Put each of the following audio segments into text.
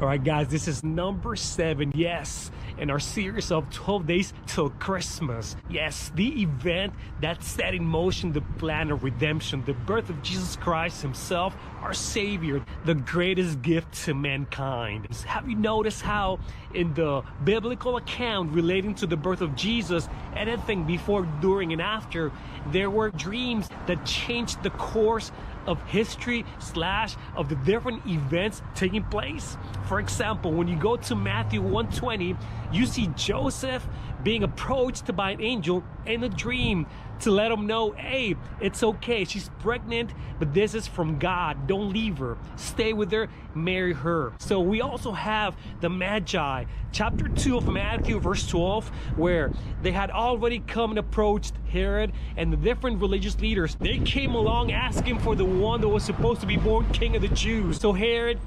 All right, guys, this is number 7, yes, in our series of 12 days till Christmas. Yes, the event that set in motion the plan of redemption, the birth of Jesus Christ himself, our Savior, the greatest gift to mankind. Have you noticed how in the biblical account relating to the birth of Jesus, anything before, during, and after, there were dreams that changed the course of history / of the different events taking place? For example, when you go to Matthew 1:20, you see Joseph being approached by an angel in a dream to let him know, hey, it's okay, she's pregnant, but this is from God. Don't leave her, stay with her, marry her. So we also have the Magi, chapter 2 of Matthew, verse 12, where they had already come and approached Herod and the different religious leaders. They came along asking for the one that was supposed to be born king of the Jews. So Herod,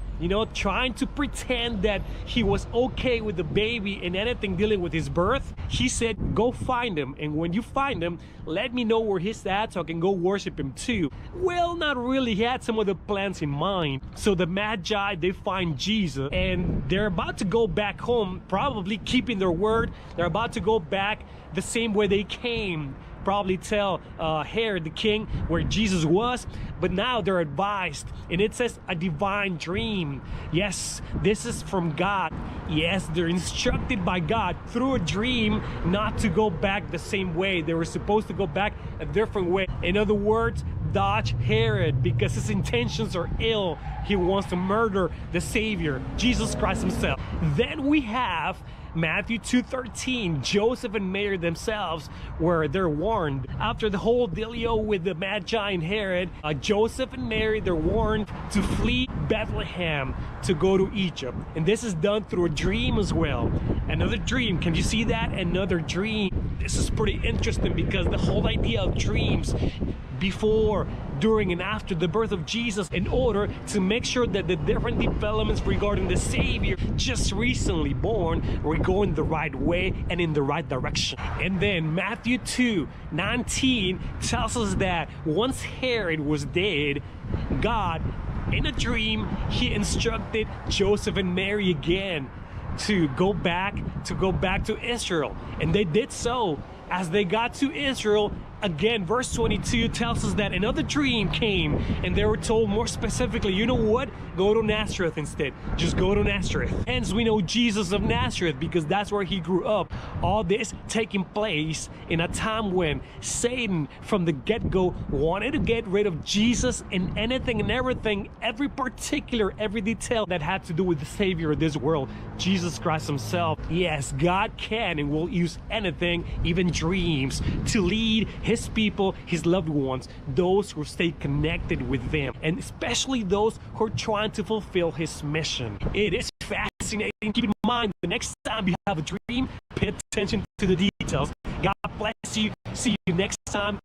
trying to pretend that he was okay with the baby and anything dealing with his birth, he said, go find him, and when you find him, let me know where he's at so I can go worship him too. Well, not really. He had some other plans in mind. So the Magi, they find Jesus, and they're about to go back home, probably keeping their word. They're about to go back the same way they came, probably tell Herod the king where Jesus was, but now they're advised, and it says a divine dream. Yes, this is from God. Yes, they're instructed by God through a dream not to go back the same way. They were supposed to go back a different way. In other words, dodge Herod, because his intentions are ill. He wants to murder the Savior, Jesus Christ himself. Then we have Matthew 2:13, Joseph and Mary themselves, where they're warned. After the whole dealio with the Magi and Herod, Joseph and Mary, they're warned to flee Bethlehem to go to Egypt. And this is done through a dream as well. Another dream, can you see that? Another dream. This is pretty interesting because the whole idea of dreams before, during, and after the birth of Jesus, in order to make sure that the different developments regarding the Savior just recently born were going the right way and in the right direction. And then Matthew 2:19 tells us that once Herod was dead, God, in a dream, he instructed Joseph and Mary again to go back to Israel, and they did so. As they got to Israel, again, verse 22 tells us that another dream came, and they were told more specifically, you know what? Go to Nazareth instead. Just go to Nazareth. Hence, we know Jesus of Nazareth because that's where he grew up. All this taking place in a time when Satan, from the get-go, wanted to get rid of Jesus and anything and everything, every detail that had to do with the Savior of this world, Jesus Christ himself. Yes, God can and will use anything, even dreams, to lead his people, his loved ones, those who stay connected with them, and especially those who are trying to fulfill his mission. It is fascinating. Keep in mind, the next time you have a dream, pay attention to the details. God bless you. See you next time.